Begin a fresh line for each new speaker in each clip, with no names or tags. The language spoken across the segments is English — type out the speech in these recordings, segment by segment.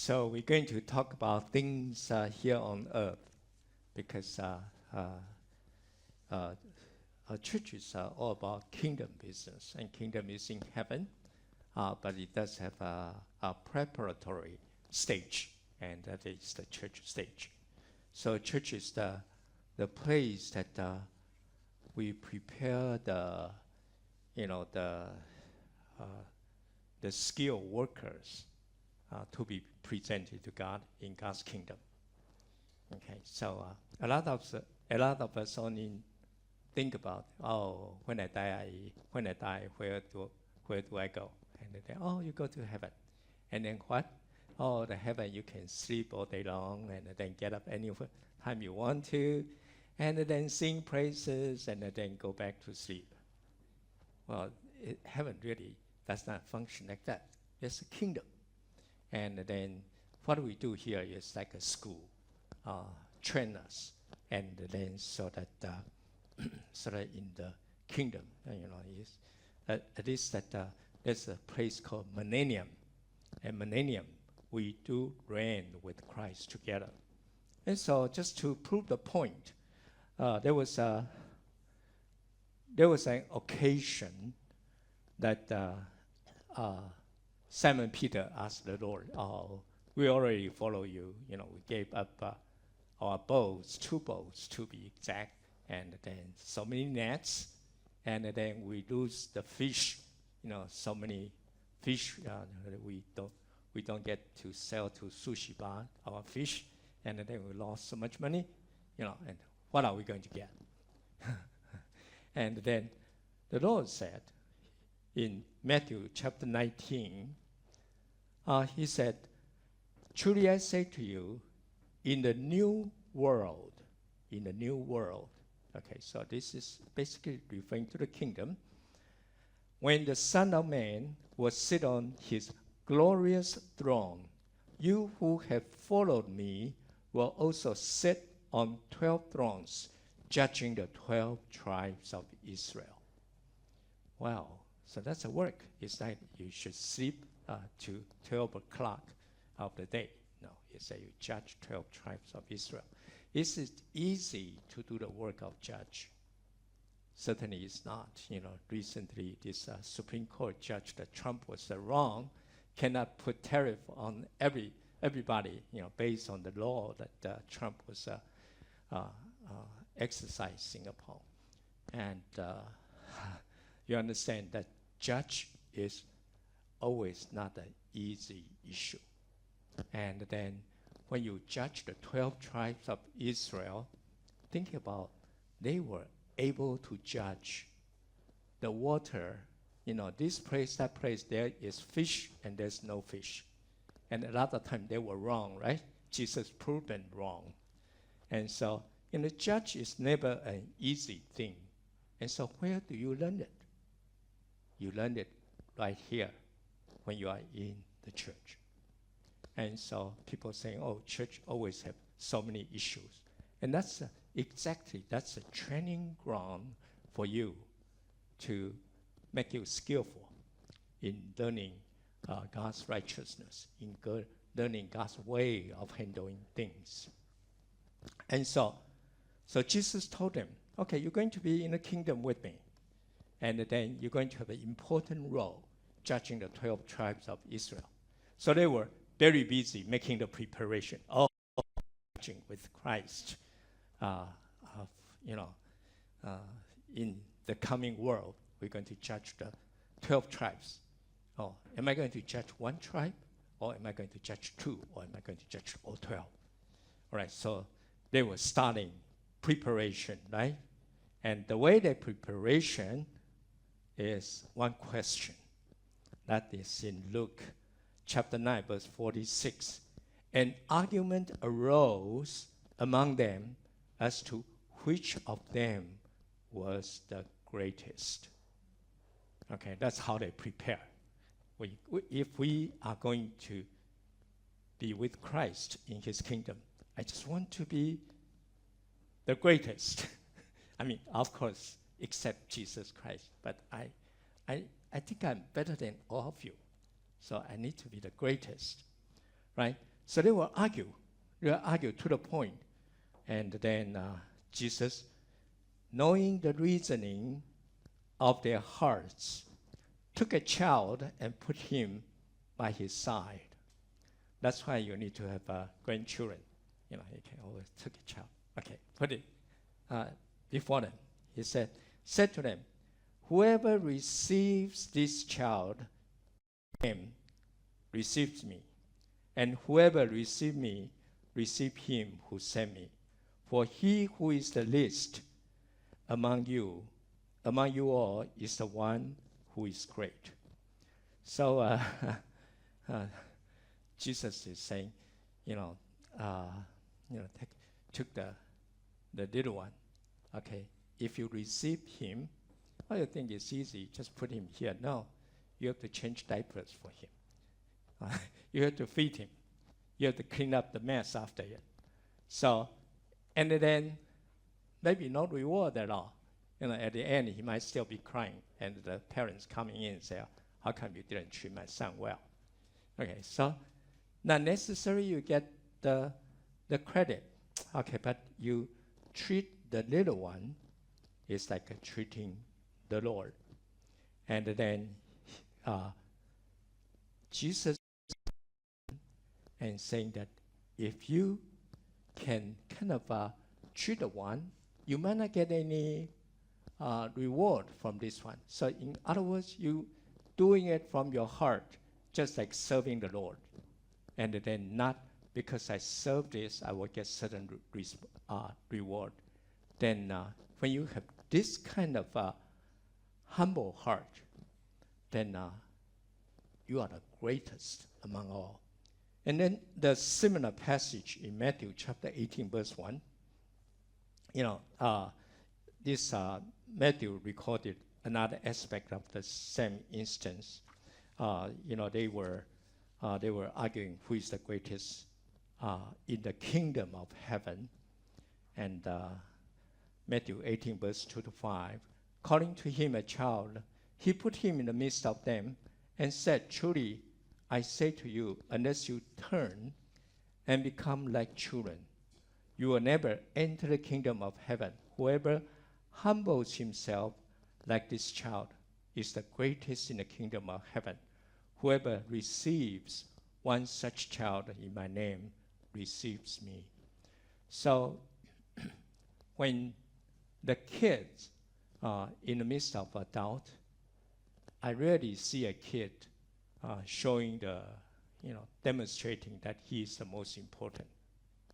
So we're going to talk about things here on earth because our churches are all about kingdom business, and kingdom is in heaven, but it does have a preparatory stage, and that is the church stage. So church is the place that we prepare the skilled workers to be presented to God in God's kingdom. Okay, so a lot of us only think about, when I die, where do I go? And then, you go to heaven. And then what? The heaven, you can sleep all day long, and then get up any time you want to, and then sing praises, and then go back to sleep. Well, heaven really does not function like that. It's a kingdom. And then what we do here is like a school, train us, and then so that in the kingdom, at least that there's a place called millennium, and millennium we do reign with Christ together. And so, just to prove the point, there was an occasion that Simon Peter asked the Lord, we already follow you. We gave up our boats, 2 boats to be exact, and then so many nets, and then we lose the fish. So many fish we don't get to sell to sushi bar our fish, and then we lost so much money. And what are we going to get? And then the Lord said in Matthew chapter 19, he said, truly I say to you, in the new world, okay, so this is basically referring to the kingdom, when the Son of Man will sit on his glorious throne, you who have followed me will also sit on 12 thrones, judging the 12 tribes of Israel. Wow, so that's a work. It's like you should sleep to 12 o'clock of the day. No, it's that you judge 12 tribes of Israel. Is it easy to do the work of judge? Certainly it's not. Recently this Supreme Court judge that Trump was wrong, cannot put tariff on everybody, based on the law that Trump was exercising upon. And you understand that judge is always not an easy issue. And then when you judge the 12 tribes of Israel, think about, they were able to judge the water. This place, that place, there is fish and there's no fish. And a lot of time they were wrong, right? Jesus proved them wrong. And so, judge is never an easy thing. And so where do you learn it? You learn it right here when you are in the church. And so people saying, church always have so many issues. And that's that's a training ground for you to make you skillful in learning God's righteousness, in learning God's way of handling things. And so Jesus told them, okay, you're going to be in the kingdom with me. And then you're going to have an important role judging the 12 tribes of Israel. So they were very busy making the preparation of judging with Christ, in the coming world. We're going to judge the 12 tribes. Am I going to judge 1 tribe? Or am I going to judge 2? Or am I going to judge all 12? All right, so they were starting preparation, right? And the way they preparation is one question. That is in Luke chapter 9, verse 46. An argument arose among them as to which of them was the greatest. Okay, that's how they prepare. If we are going to be with Christ in his kingdom, I just want to be the greatest. I mean, of course, except Jesus Christ. But I think I'm better than all of you. So I need to be the greatest, right? So they will argue. They will argue to the point. And then Jesus, knowing the reasoning of their hearts, took a child and put him by his side. That's why you need to have grandchildren. You can always take a child. Okay, put it before them. He said to them, whoever receives this child, him receives me. And whoever receives me, receives him who sent me. For he who is the least among you all, is the one who is great. So Jesus is saying, took the little one. Okay, if you receive him, you think it's easy, just put him here. No, you have to change diapers for him. You have to feed him. You have to clean up the mess after it. So, and then maybe no reward at all. At the end, he might still be crying, and the parents coming in and say, how come you didn't treat my son well? Okay, so not necessarily you get the credit. Okay, but you treat the little one is like treating the Lord. And then Jesus and saying that if you can kind of treat the one, you might not get any reward from this one. So in other words, you doing it from your heart, just like serving the Lord. And then not because I serve this, I will get certain reward. Then when you have this kind of humble heart, then you are the greatest among all. And then the similar passage in Matthew chapter 18, verse 1. This Matthew recorded another aspect of the same instance. They were arguing who is the greatest in the kingdom of heaven. And Matthew 18, verse 2 to 5, calling to him a child, he put him in the midst of them and said, truly, I say to you, unless you turn and become like children, you will never enter the kingdom of heaven. Whoever humbles himself like this child is the greatest in the kingdom of heaven. Whoever receives one such child in my name receives me. So when the kids are in the midst of adult, I rarely see a kid showing demonstrating that he is the most important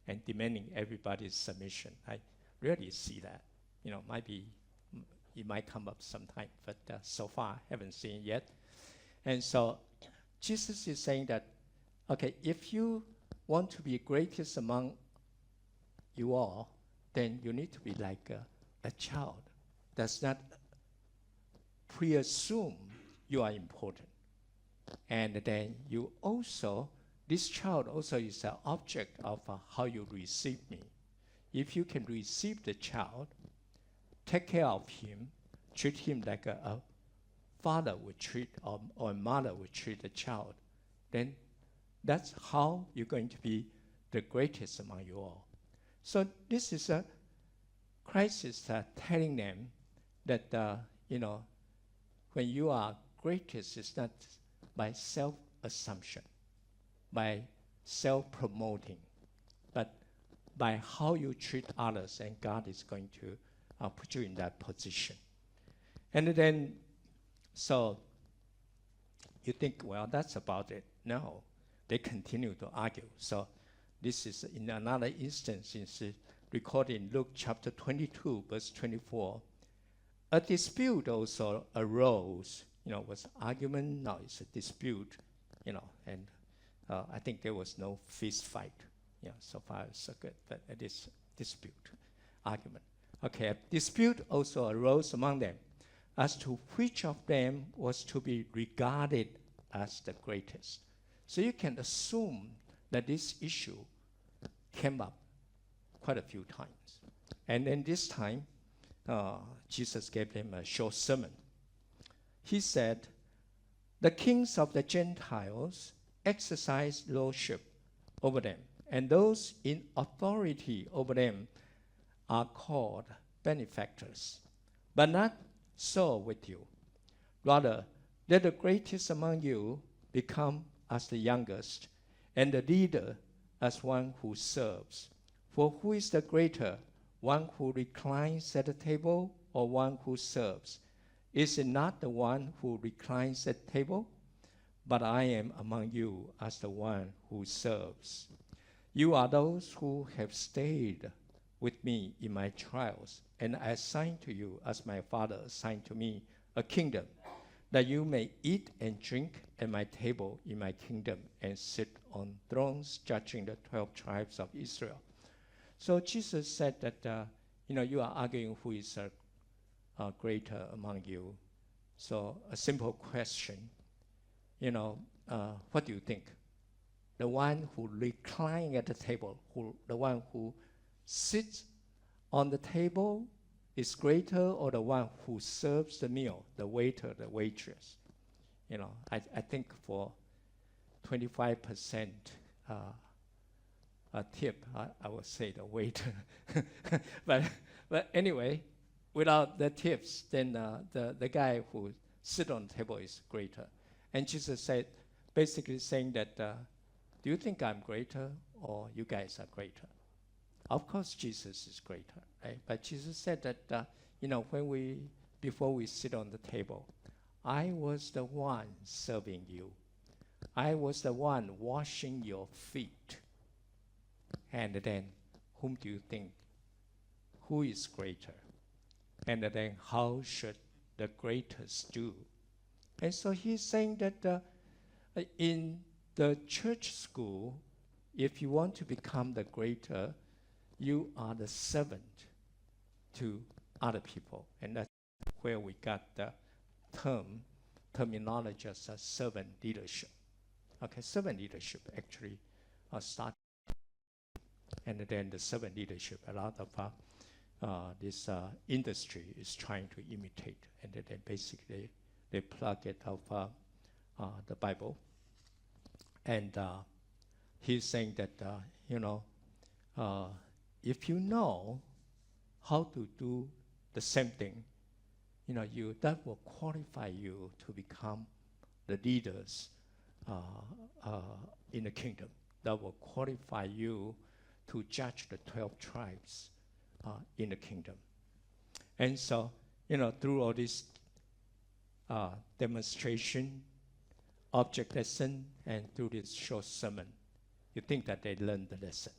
and demanding everybody's submission. I rarely see that. It might come up sometime, but so far I haven't seen it yet. And so Jesus is saying that, okay, if you want to be greatest among you all, then you need to be like a child. Does not presume you are important. And then you also, this child also is the object of how you receive me. If you can receive the child, take care of him, treat him like a father would treat or a mother would treat a child, then that's how you're going to be the greatest among you all. So this is Christ is telling them that, when you are greatest, it's not by self-assumption, by self-promoting, but by how you treat others, and God is going to put you in that position. And then, so you think, well, that's about it. No, they continue to argue. So this is in another instance, it's recorded in Luke chapter 22, verse 24. A dispute also arose. Was argument? No, it's a dispute. And I think there was no fist fight. So far so good, but it is dispute, argument. Okay, a dispute also arose among them as to which of them was to be regarded as the greatest. So you can assume that this issue came up quite a few times. And then this time, Jesus gave them a short sermon. He said, the kings of the Gentiles exercise lordship over them, and those in authority over them are called benefactors. But not so with you. Rather, let the greatest among you become as the youngest, and the leader as one who serves. For who is the greater, one who reclines at the table or one who serves? Is it not the one who reclines at table? But I am among you as the one who serves. You are those who have stayed with me in my trials, and I assign to you, as my Father assigned to me, a kingdom, that you may eat and drink at my table in my kingdom and sit on thrones judging the 12 tribes of Israel. So Jesus said that, you are arguing who is greater among you. So a simple question, what do you think? The one who reclines at the table, the one who sits on the table is greater, or the one who serves the meal, the waiter, the waitress? I think for 25% a tip, I would say the waiter. but anyway, without the tips, then the guy who sits on the table is greater. And Jesus said, basically saying that, do you think I'm greater or you guys are greater? Of course, Jesus is greater, right? But Jesus said that, before we sit on the table, I was the one serving you. I was the one washing your feet. And then, whom do you think? Who is greater? And then, how should the greatest do? And so he's saying that in the church school, if you want to become the greater, you are the servant to other people. And that's where we got the terminology as servant leadership. Okay, servant leadership actually started. And then the servant leadership, a lot of this industry is trying to imitate. And then basically they plug it out of the Bible. And he's saying that, if you know how to do the same thing, that will qualify you to become the leaders in the kingdom. That will qualify you to judge the 12 tribes in the kingdom. And so, through all this demonstration, object lesson, and through this short sermon, you think that they learned the lesson,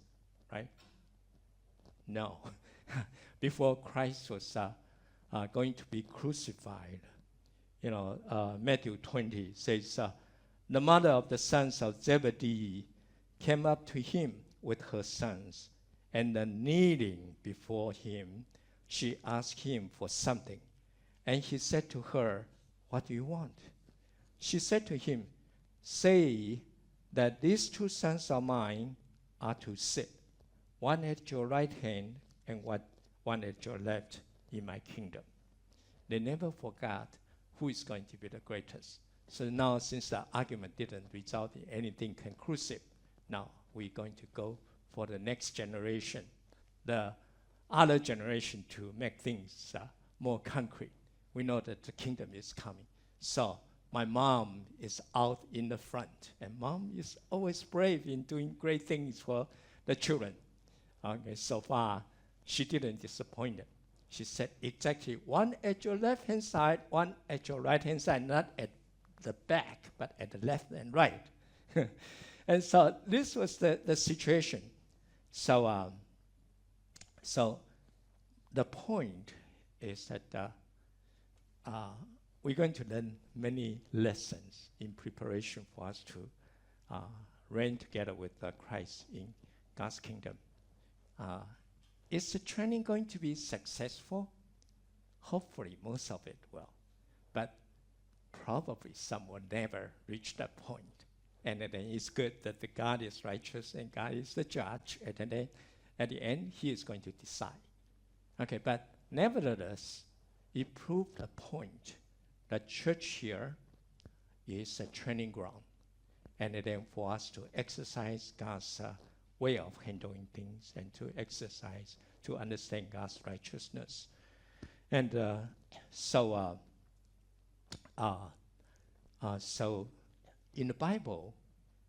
right? No. Before Christ was going to be crucified, Matthew 20 says, the mother of the sons of Zebedee came up to him with her sons, and kneeling before him, she asked him for something. And he said to her, what do you want? She said to him, say that these 2 sons of mine are to sit, one at your right hand and one at your left in my kingdom. They never forgot who is going to be the greatest. So now, since the argument didn't result in anything conclusive, now we're going to go for the next generation, the other generation, to make things more concrete. We know that the kingdom is coming. So my mom is out in the front, and mom is always brave in doing great things for the children. Okay, so far, she didn't disappoint them. She said exactly one at your left-hand side, one at your right-hand side, not at the back, but at the left and right. And so this was the situation. So the point is that we're going to learn many lessons in preparation for us to reign together with Christ in God's kingdom. Is the training going to be successful? Hopefully, most of it will. But probably some will never reach that point. And then it's good that the God is righteous and God is the judge. And then at the end, he is going to decide. Okay, but nevertheless, it proved a point that church here is a training ground. and then for us to exercise God's way of handling things and to exercise, to understand God's righteousness. And so in the Bible,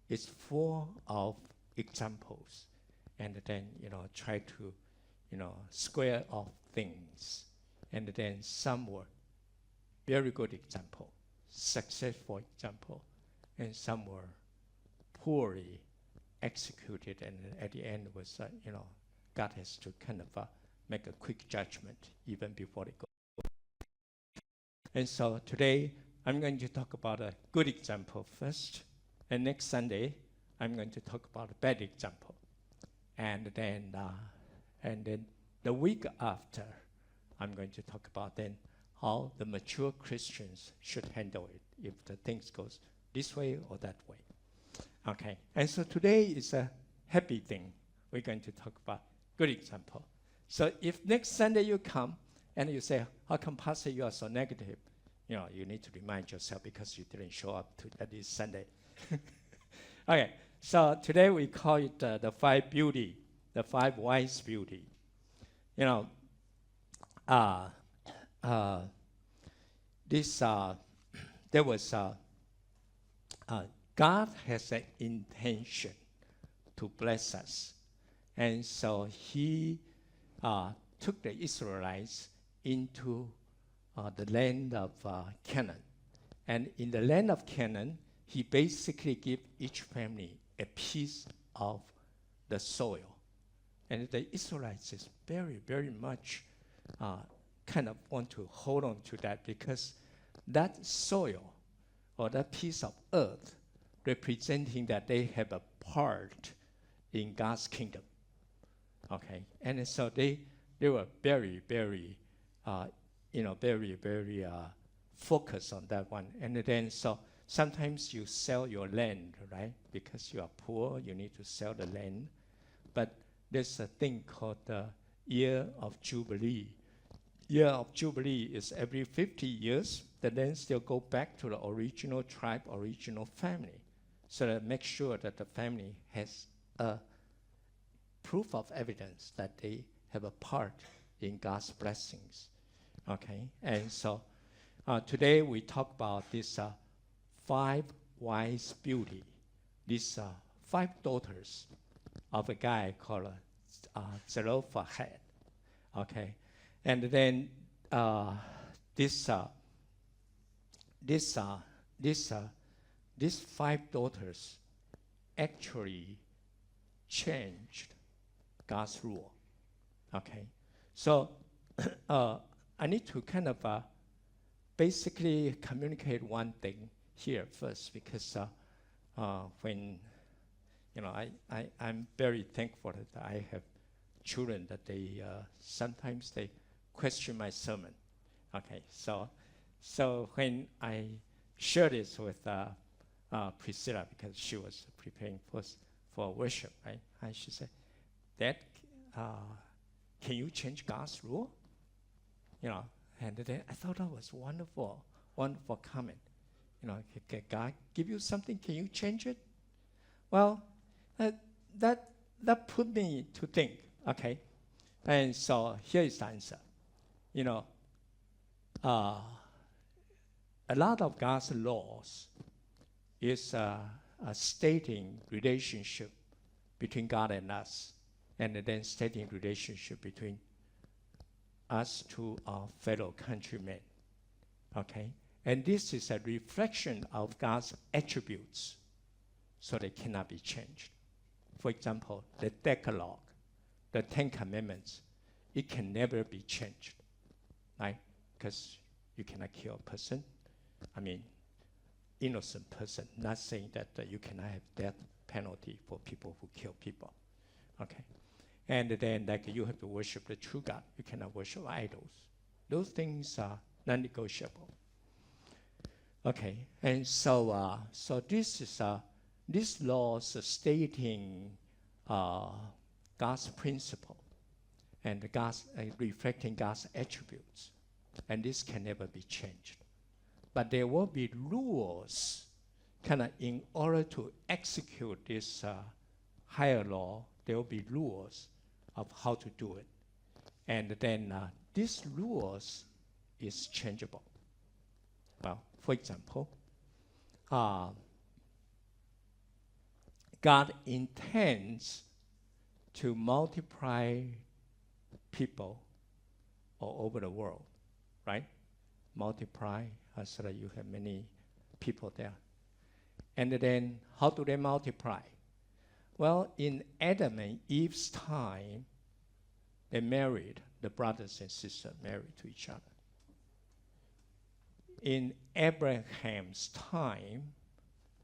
it's full of examples, and then, try to, square off things. And then some were very good example, successful example, and some were poorly executed, and at the end was, God has to kind of make a quick judgment even before they go. And so today, I'm going to talk about a good example first, and next Sunday, I'm going to talk about a bad example. And then the week after, I'm going to talk about then how the mature Christians should handle it if the things goes this way or that way. Okay, and so today is a happy thing. We're going to talk about good example. So if next Sunday you come and you say, how come, Pastor, you are so negative? You need to remind yourself because you didn't show up at this Sunday. Okay, so today we call it the five beauty, the five wise beauty. There was God has an intention to bless us, and so He took the Israelites into the land of Canaan, and in the land of Canaan, He basically gave each family a piece of the soil, and the Israelites is very, very much kind of want to hold on to that, because that soil or that piece of earth representing that they have a part in God's kingdom. Okay, and so they were very, very, very, very focused on that one. And then so sometimes you sell your land, right? Because you are poor, you need to sell the land. But there's a thing called the Year of Jubilee. Year of Jubilee is every 50 years, the land still go back to the original tribe, original family. So that make sure that the family has a proof of evidence that they have a part in God's blessings. Okay, and so today we talk about this five wise beauty. These five daughters of a guy called Zelophehad. Okay, and then these five daughters actually changed God's rule. Okay, so I need to kind of basically communicate one thing here first, because when I'm very thankful that I have children that they sometimes they question my sermon. Okay, so when I shared this with Priscilla, because she was preparing for worship, right? And she said, "Dad, can you change God's rule?" And then I thought that was wonderful comment. Can God give you something? Can you change it? Well, that put me to think. Okay, and so here is the answer. A lot of God's laws is stating relationship between God and us, and then stating relationship between us to our fellow countrymen. Okay, and this is a reflection of God's attributes, so they cannot be changed. For example, the Decalogue, the Ten Commandments, it can never be changed, right? Because you cannot kill a person. I mean, innocent person, not saying that you cannot have death penalty for people who kill people. Okay, and then like you have to worship the true God. You cannot worship idols. Those things are non-negotiable. Okay, and so this is this law is stating God's principle and God's reflecting God's attributes, and this can never be changed. But there will be rules kind of in order to execute this higher law, there will be rules of how to do it. And then these rules is changeable. Well, for example, God intends to multiply people all over the world, right? Multiply so that you have many people there. And then how do they multiply? Well, in Adam and Eve's time, they married, the brothers and sisters married to each other. In Abraham's time,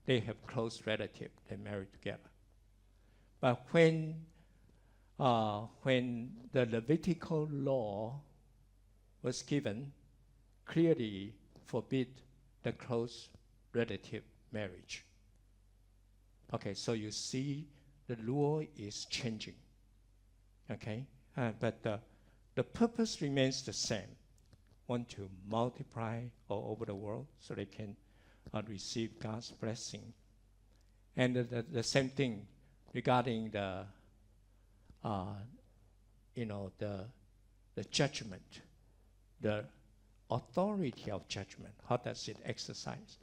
they have close relatives, they married together. But when the Levitical law was given, clearly forbid the close relative marriage. Okay, so you see the law is changing. Okay, but the purpose remains the same. Want to multiply all over the world so they can receive God's blessing. And the same thing regarding the judgment, the authority of judgment. How does it exercise?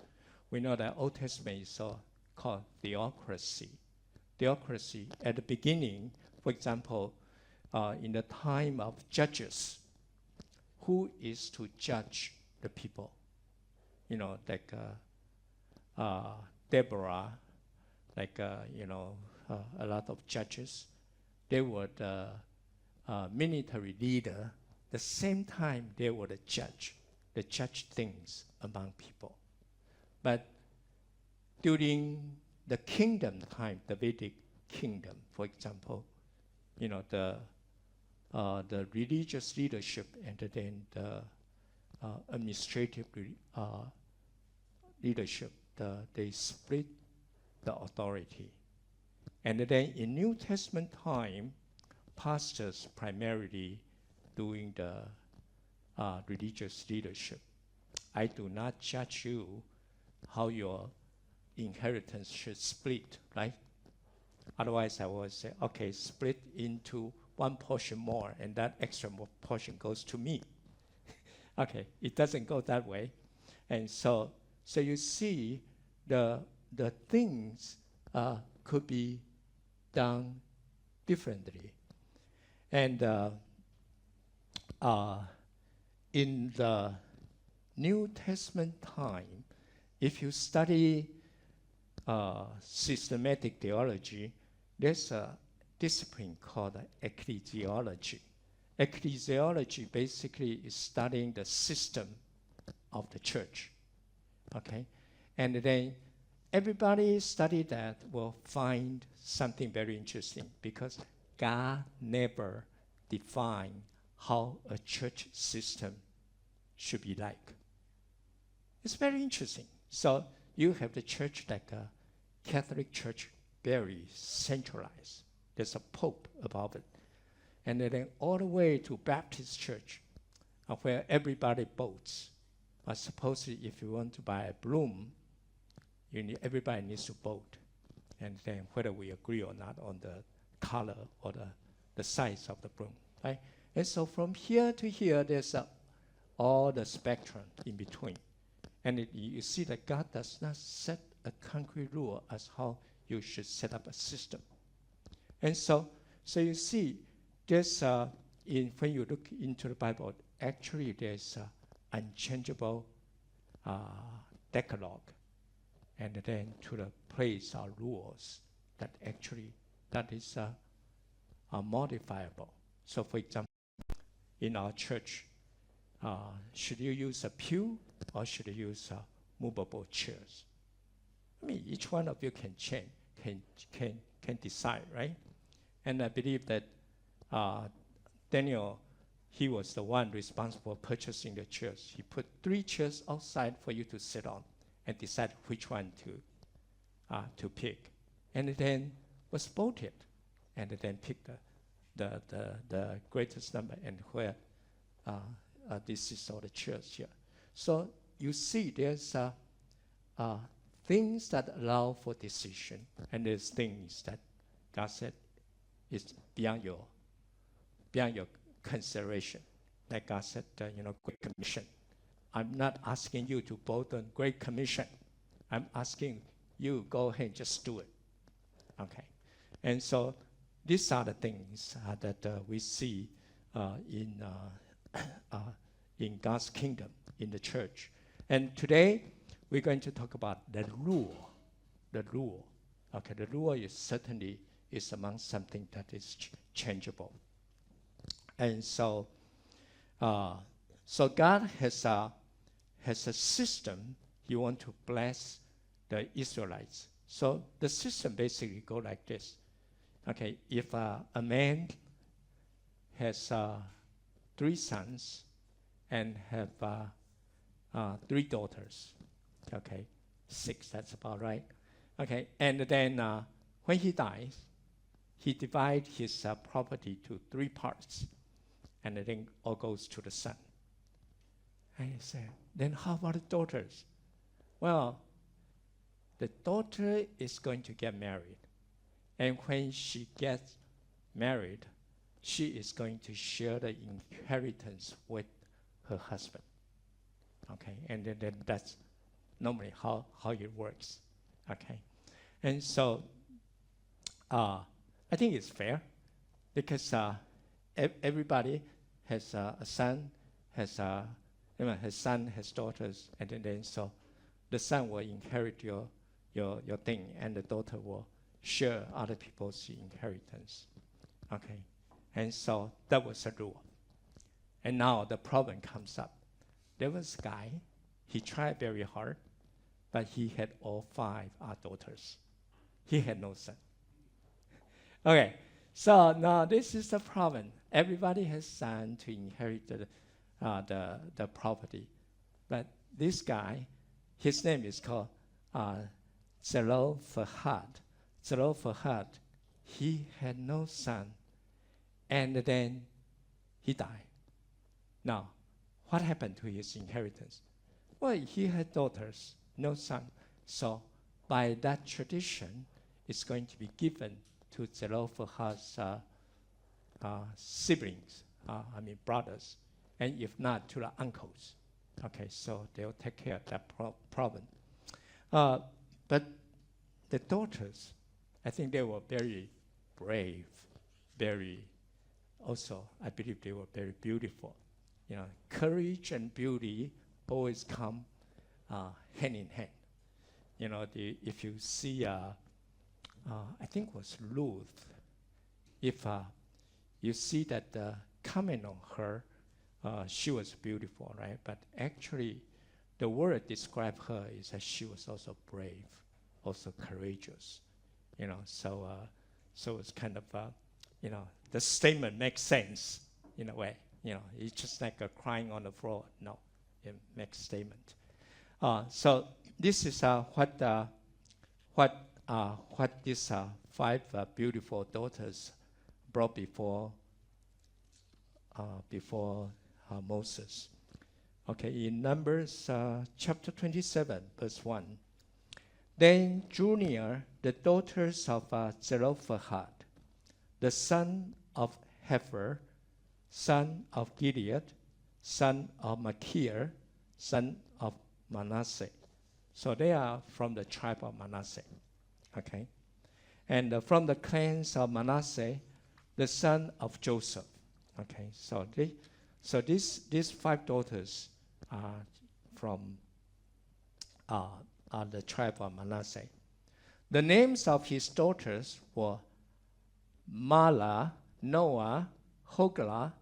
We know that Old Testament is called theocracy. Theocracy at the beginning, for example, in the time of judges, who is to judge the people? Like Deborah, like a lot of judges. They were the military leader. The same time, they were the judge. They judge things among people. But during the kingdom time, the Vedic kingdom, for example, the religious leadership and then the administrative leadership, they split the authority. And then in New Testament time, pastors primarily doing the religious leadership. I do not judge you how your inheritance should split, right? Otherwise, I would say, okay, split into one portion more, and that extra portion goes to me. Okay, it doesn't go that way. And so you see the things could be done differently. And in the New Testament time, if you study systematic theology, there's a discipline called ecclesiology. Ecclesiology basically is studying the system of the church. Okay? And then everybody study that will find something very interesting, because God never defined how a church system should be like. It's very interesting. So you have the church like a Catholic Church, very centralized. There's a pope above it. And then all the way to Baptist church, where everybody votes. Supposedly, if you want to buy a broom, everybody needs to vote. And then whether we agree or not on the color or the size of the broom, right? And so from here to here, there's all the spectrum in between. And you see that God does not set a concrete rule as how you should set up a system. And so you see, there's when you look into the Bible, actually there's unchangeable decalogue, and then to the place are rules that actually that is modifiable. So, for example, in our church, should you use a pew or should you use movable chairs? I mean, each one of you can change, can decide, right? And I believe that Daniel, he was the one responsible for purchasing the chairs. He put 3 chairs outside for you to sit on and decide which one to pick. And then was voted, and then picked the greatest number, and where this is all the chairs here. So you see there's things that allow for decision, and there's things that God said is beyond your consideration. Like God said, Great Commission. I'm not asking you to vote on Great Commission. I'm asking you, go ahead and just do it. Okay. And so these are the things that we see in God's kingdom, in the church. And today, we're going to talk about the rule. The rule. Okay, the rule is certainly among something that is changeable. And so God has a system. He wants to bless the Israelites. So the system basically go like this. Okay, if a man has 3 sons and have 3 daughters, okay, 6, that's about right. Okay, and then when he dies, he divides his property to 3 parts, and then all goes to the son. And he said, then how about the daughters? Well, the daughter is going to get married. And when she gets married, she is going to share the inheritance with her husband. Okay, and then that's normally how it works. Okay, and so I think it's fair because everybody has a son, his son has daughters, and then so the son will inherit your thing, and the daughter will share other people's inheritance. Okay, and so that was a rule. And now the problem comes up. There was a guy, he tried very hard, but he had all 5 daughters. He had no son. Okay, so now this is the problem. Everybody has son to inherit the property. But this guy, his name is called Zelophehad. Zelophehad, he had no son, and then he died. Now, what happened to his inheritance? Well, he had daughters, no son. So by that tradition, it's going to be given to Zelophehad's siblings, brothers, and if not, to the uncles. Okay, so they'll take care of that problem. But the daughters, I think they were very brave, also, I believe they were very beautiful. Courage and beauty always come hand in hand. If you see, I think it was Ruth, if you see that the comment on her, she was beautiful, right? But actually, the word describe her is that she was also brave, also courageous. So it's kind of, the statement makes sense in a way. It's just like a crying on the floor. No, it makes statement. So this is what these 5 beautiful daughters brought before Moses. Okay, in Numbers chapter 27, verse 1. Then drew near the daughters of Zelophehad, the son of Hefer, son of Gilead, son of Machir, son of Manasseh. So they are from the tribe of Manasseh. Okay, and from the clans of Manasseh, the son of Joseph. Okay, so these 5 daughters are from the tribe of Manasseh. The names of his daughters were Mahlah, Noah, Hoglah,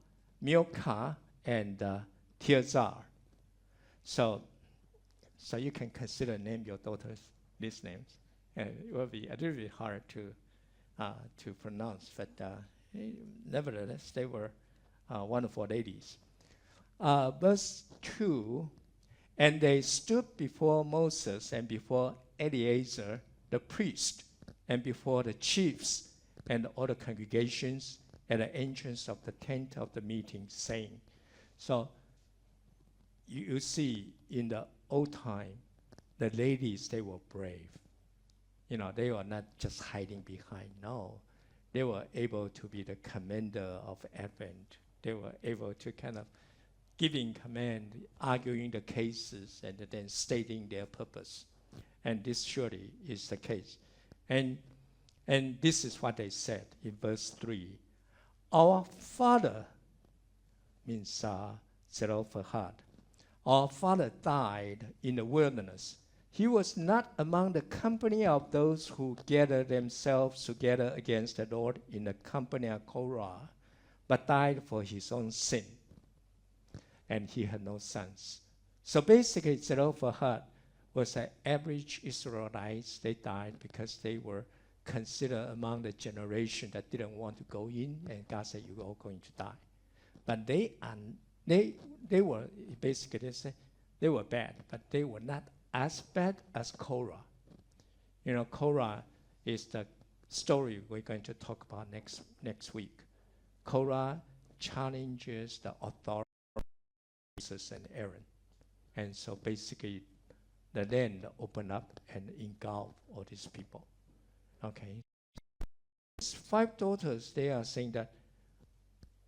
Milcah, and Tirzah. So you can consider name your daughters these names. And it will be a little bit hard to pronounce, but nevertheless, they were wonderful ladies. Verse 2, and they stood before Moses and before Eleazar the priest, and before the chiefs and all the congregations at the entrance of the tent of the meeting, saying. So you see in the old time, the ladies, they were brave. They were not just hiding behind. No, they were able to be the commander of Advent. They were able to kind of giving command, arguing the cases, and then stating their purpose. And this surely is the case. And this is what they said in verse 3. Our father, means Zelophehad, our father died in the wilderness. He was not among the company of those who gathered themselves together against the Lord in the company of Korah, but died for his own sin. And he had no sons. So basically, Zelophehad was an average Israelites. They died because they were considered among the generation that didn't want to go in, and God said, you're all going to die. But they were, basically, they were bad, but they were not as bad as Korah. Korah is the story we're going to talk about next week. Korah challenges the authority of Moses and Aaron. And so basically, the land opened up and engulfed all these people. Okay. His 5 daughters, they are saying that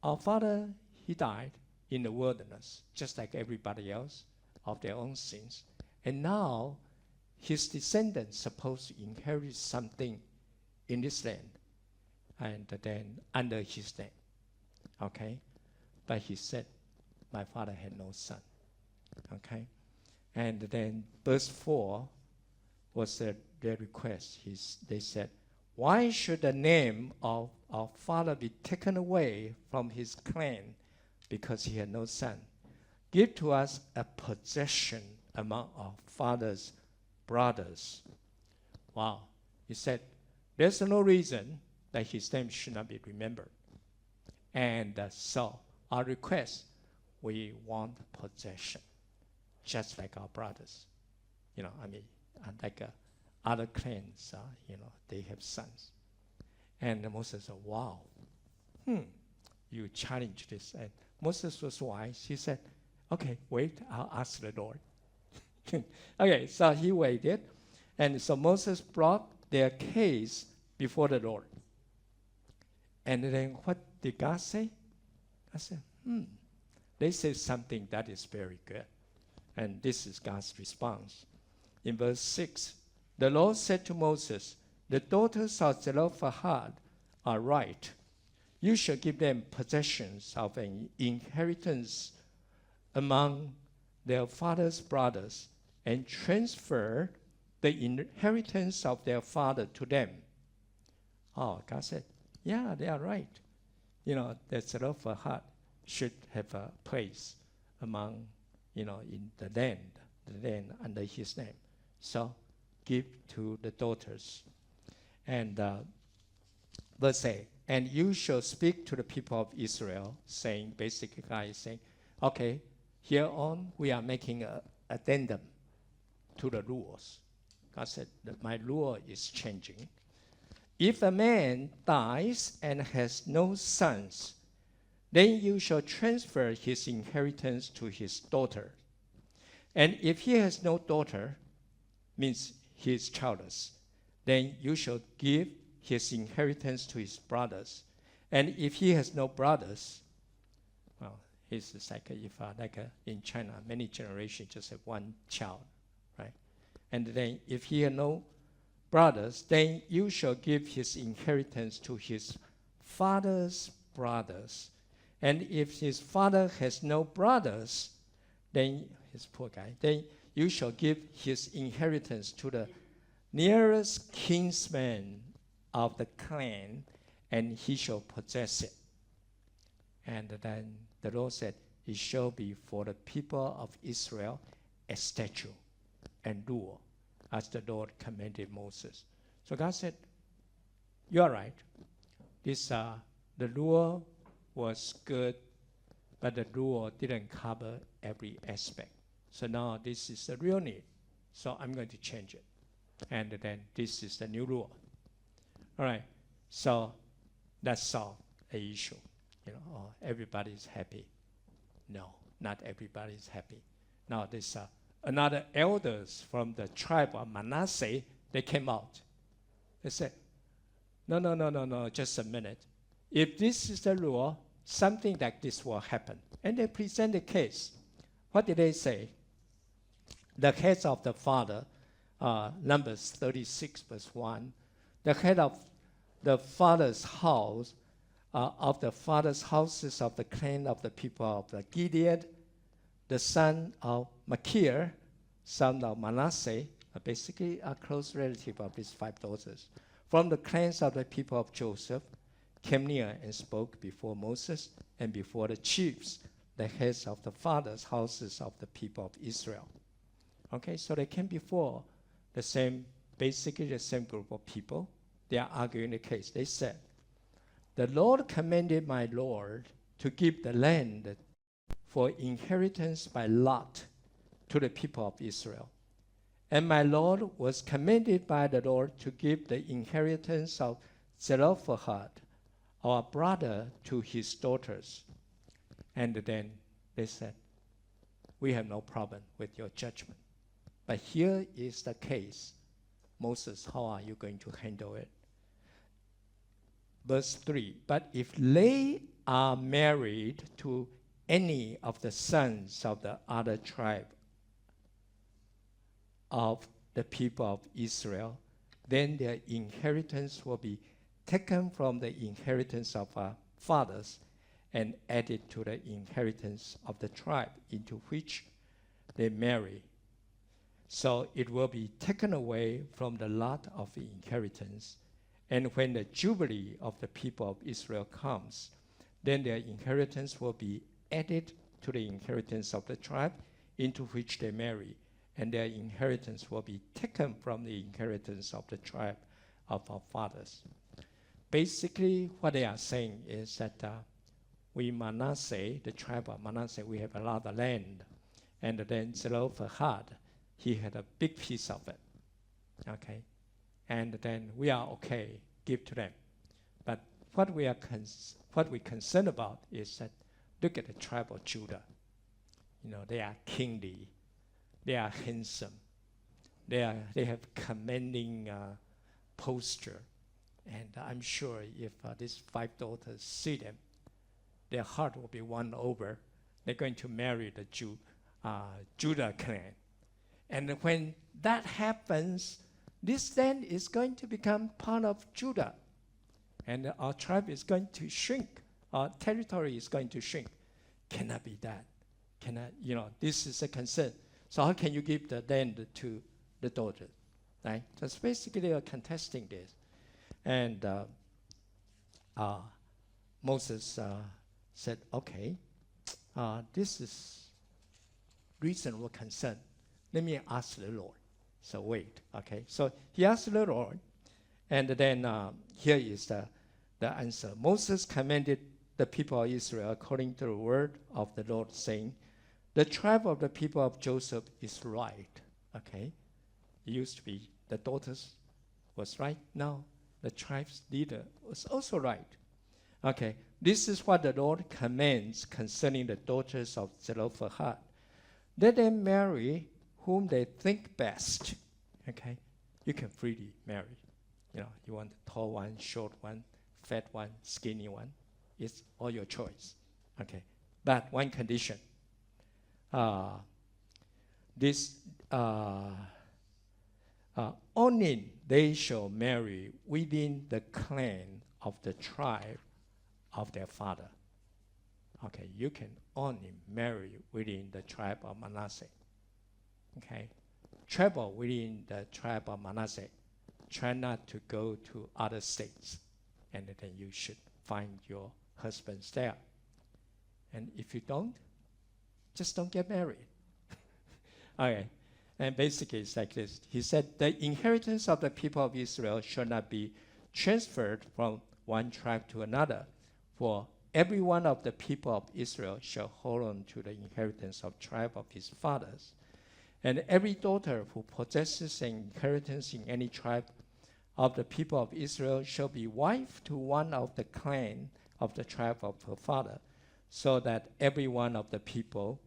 our father, he died in the wilderness, just like everybody else, of their own sins. And now, his descendants supposed to inherit something in this land, and then under his name. Okay? But he said, my father had no son. Okay? And then verse 4 was their request. They said, why should the name of our father be taken away from his clan because he had no son? Give to us a possession among our father's brothers. Wow. He said, there's no reason that his name should not be remembered. And so our request, we want possession, just like our brothers. Like other clans, they have sons. And Moses said, wow, you challenge this. And Moses was wise. He said, okay, wait, I'll ask the Lord. Okay, so he waited. And so Moses brought their case before the Lord. And then what did God say? God said, they say something that is very good. And this is God's response. In verse 6, the Lord said to Moses, the daughters of Zelophehad are right. You shall give them possessions of an inheritance among their father's brothers and transfer the inheritance of their father to them. Oh, God said, yeah, they are right. That Zelophehad should have a place among, in the land under his name. So give to the daughters. And verse 8, and you shall speak to the people of Israel, saying, basically God is saying, okay, here on we are making an addendum to the rules. God said that my rule is changing. If a man dies and has no sons, then you shall transfer his inheritance to his daughter. And if he has no daughter, means he is childless, then you shall give his inheritance to his brothers. And if he has no brothers, well, it's like in China, many generations just have one child, right? And then if he has no brothers, then you shall give his inheritance to his father's brothers. And if his father has no brothers, then his poor guy, then you shall give his inheritance to the nearest kinsman of the clan, and he shall possess it. And then the Lord said, it shall be for the people of Israel a statute and rule, as the Lord commanded Moses. So God said, you are right. The rule was good, but the rule didn't cover every aspect. So now this is the real need. So I'm going to change it. And then this is the new rule. All right. So that solved an issue. Everybody is happy. No, not everybody is happy. Now there's another elders from the tribe of Manasseh, they came out. They said, no, just a minute. If this is the rule, something like this will happen. And they present a case. What did they say? The heads of the father, Numbers 36, verse 1, the head of the father's house, of the father's houses of the clan of the people of the Gilead, the son of Machir, son of Manasseh, basically a close relative of his 5 daughters, from the clans of the people of Joseph, came near and spoke before Moses and before the chiefs, the heads of the fathers' houses of the people of Israel. Okay, so they came before basically the same group of people. They are arguing the case. They said, the Lord commanded my Lord to give the land for inheritance by lot to the people of Israel. And my Lord was commanded by the Lord to give the inheritance of Zelophehad, our brother, to his daughters. And then they said, we have no problem with your judgment. But here is the case. Moses, how are you going to handle it? Verse 3, but if they are married to any of the sons of the other tribe of the people of Israel, then their inheritance will be taken from the inheritance of our fathers and added to the inheritance of the tribe into which they marry. So it will be taken away from the lot of the inheritance. And when the Jubilee of the people of Israel comes, then their inheritance will be added to the inheritance of the tribe into which they marry. And their inheritance will be taken from the inheritance of the tribe of our fathers. Basically, what they are saying is that we Manasseh, the tribe of Manasseh, we have a lot of land. And then Zelophehad, he had a big piece of it. Okay? And then we are okay, give to them. But what we are concerned about is that look at the tribe of Judah. You know, they are kingly, they are handsome, they have commanding posture, and I'm sure if these 5 daughters see them, their heart will be won over. They're going to marry the Judah clan, and when that happens, this land is going to become part of Judah. And our tribe is going to shrink. Our territory is going to shrink. Cannot be that. This is a concern. So how can you give the land to the daughter? Right? That's basically they are contesting this. And Moses said, okay, this is reasonable concern. Let me ask the Lord. So wait, okay. So he asked the Lord, and then here is the answer. Moses commanded the people of Israel according to the word of the Lord, saying, the tribe of the people of Joseph is right. Okay. It used to be the daughters was right. Now the tribe's leader was also right. Okay. This is what the Lord commands concerning the daughters of Zelophehad. Let them marry whom they think best. Okay? You can freely marry. You know, you want a tall one, short one, fat one, skinny one. It's all your choice. Okay? But one condition. Only they shall marry within the clan of the tribe of their father. Okay, you can only marry within the tribe of Manasseh. Okay, travel within the tribe of Manasseh. Try not to go to other states, and then you should find your husbands there. And if you don't, just don't get married. Okay, and basically it's like this. He said, the inheritance of the people of Israel shall not be transferred from one tribe to another, for every one of the people of Israel shall hold on to the inheritance of tribe of his fathers. And every daughter who possesses an inheritance in any tribe of the people of Israel shall be wife to one of the clan of the tribe of her father, so that every one of the people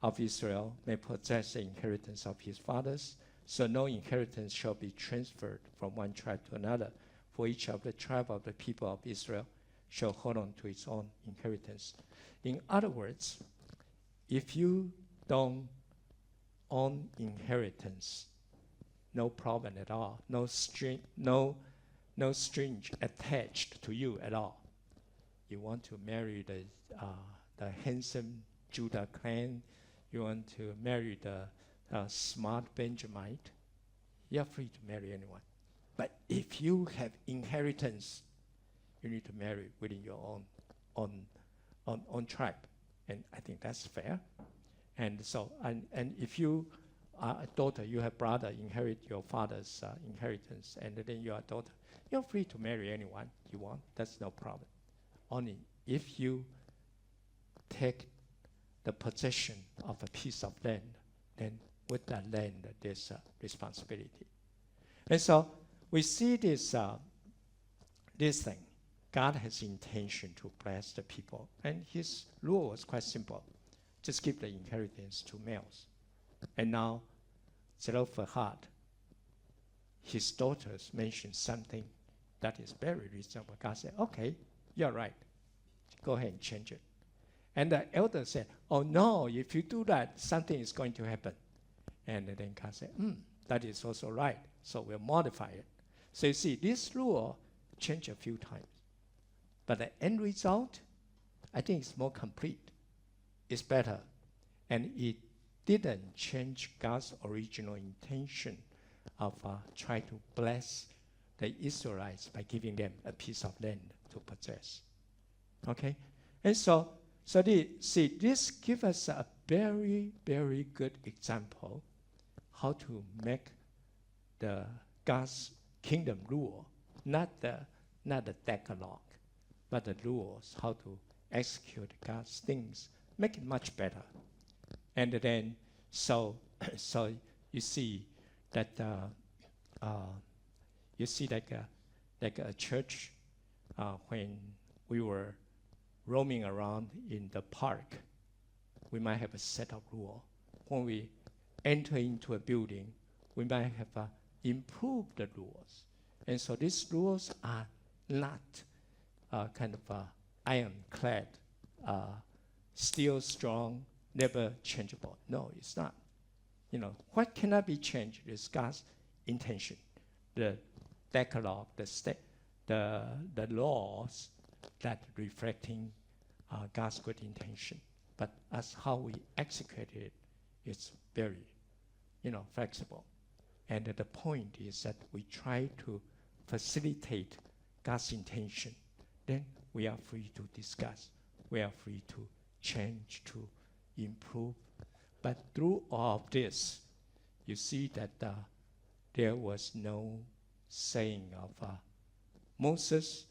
of Israel may possess the inheritance of his fathers, so no inheritance shall be transferred from one tribe to another, for each of the tribe of the people of Israel shall hold on to its own inheritance. In other words, if you don't own inheritance, no problem at all, no string attached to you at all. You want to marry the handsome Judah clan, you want to marry the smart Benjamite, you're free to marry anyone. But if you have inheritance, you need to marry within your own tribe. And I think that's fair. And so, and if you are a daughter, you have brother, inherit your father's inheritance, and then you are a daughter, you're free to marry anyone you want. That's no problem. Only if you take the possession of a piece of land, then with that land, there's a responsibility. And so we see this thing. God has intention to bless the people. And his rule was quite simple. Just give the inheritance to males. And now, Zelophehad, his daughters mentioned something that is very reasonable. God said, okay, you're right. Go ahead and change it. And the elder said, oh no, if you do that, something is going to happen. And then God said, that is also right. So we'll modify it. So you see, this rule changed a few times. But the end result, I think it's more complete. It's better. And it didn't change God's original intention of trying to bless the Israelites by giving them a piece of land to possess. Okay? And so this gives us a very, very good example how to make the God's kingdom rule, not the Decalogue, but the rules, how to execute God's things, make it much better. And then, so you see that like a church when we were roaming around in the park, we might have a set of rules. When we enter into a building, we might have improved the rules. And so these rules are not kind of ironclad, still strong, never changeable. No, it's not. You know, what cannot be changed is God's intention, the Decalogue, the laws that reflecting God's good intention. But as how we execute it, it's very, flexible. And the point is that we try to facilitate God's intention. Then we are free to discuss. We are free to change, to improve. But through all of this, you see that there was no saying of Moses.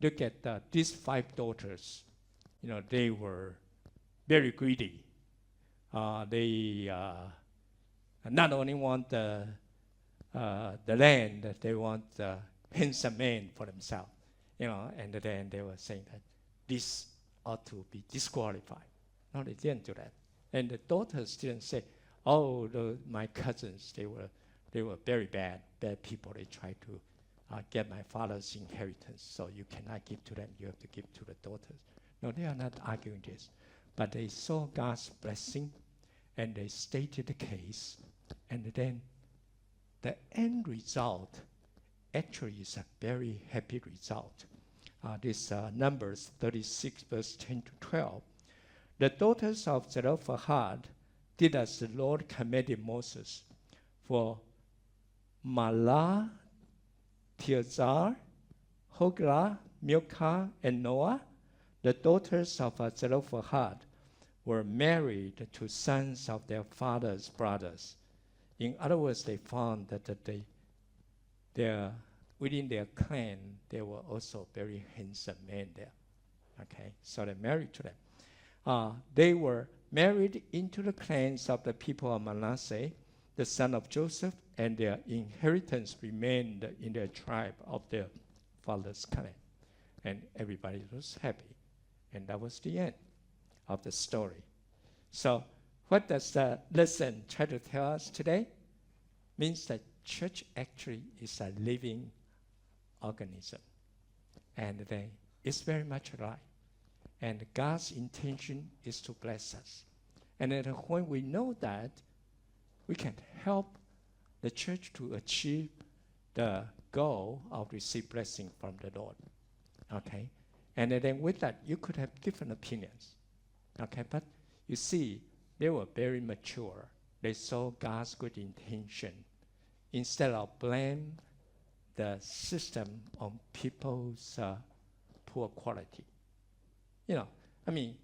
Look at these 5 daughters. They were very greedy. They not only want the land, they want the handsome man for themselves. And then they were saying that this ought to be disqualified. No, they didn't do that. And the daughters didn't say, oh, my cousins, they were very bad people. They tried to get my father's inheritance, so you cannot give to them. You have to give to the daughters. No, they are not arguing this. But they saw God's blessing, and they stated the case. And then the end result actually is a very happy result. This Numbers 36, verse 10 to 12. The daughters of Zelophehad did as the Lord commanded Moses. For Mahlah, Tirzah, Hoglah, Milcah, and Noah, the daughters of Zelophehad, were married to sons of their father's brothers. In other words, they found that within their clan, there were also very handsome men there. Okay, so they married to them. They were married into the clans of the people of Manasseh, the son of Joseph, and their inheritance remained in their tribe of their father's clan. And everybody was happy. And that was the end of the story. So what does the lesson try to tell us today? Means that church actually is a living organism. And then it's very much alive. And God's intention is to bless us. And then when we know that, we can help the church to achieve the goal of receive blessing from the Lord. Okay? And then with that, you could have different opinions. Okay? But you see, they were very mature. They saw God's good intention. Instead of blame the system on people's poor quality. You know, I mean,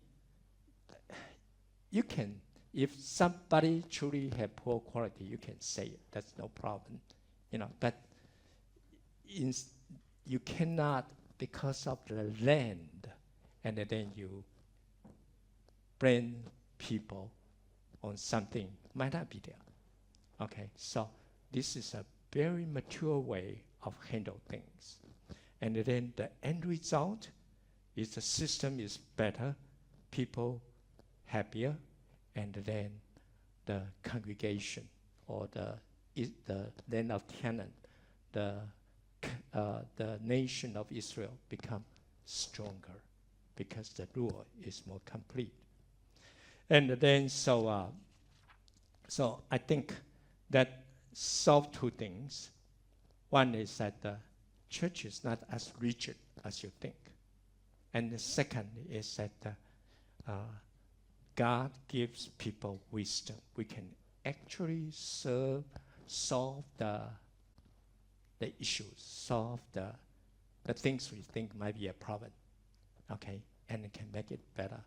you can, if somebody truly have poor quality, you can say it. That's no problem. You know, but you cannot, because of the land, and then you blame people on something might not be there. Okay, so this is a very mature way of handle things. And then the end result is the system is better, people happier, and then the congregation or the land of Canaan, the nation of Israel become stronger because the rule is more complete. And then so I think that solve two things. One is that the church is not as rigid as you think. And the second is that God gives people wisdom. We can actually solve the issues, solve the things we think might be a problem, okay, and it can make it better.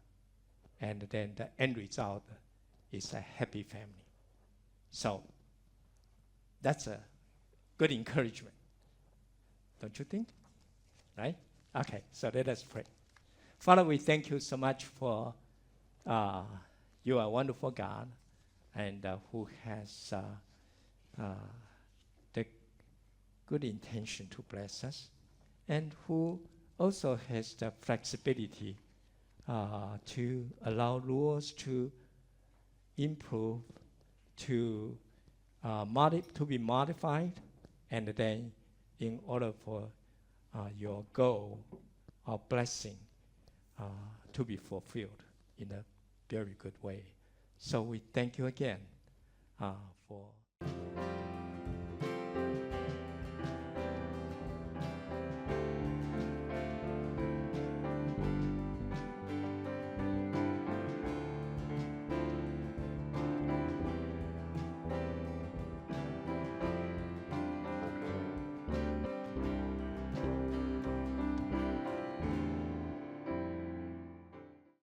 And then the end result is a happy family. So that's a good encouragement, don't you think? Right? Okay, so let us pray. Father, we thank you so much for you are a wonderful God, and who has the good intention to bless us, and who also has the flexibility to allow rules to improve, to be modified, and then in order for your goal of blessing to be fulfilled in a very good way. So we thank you again for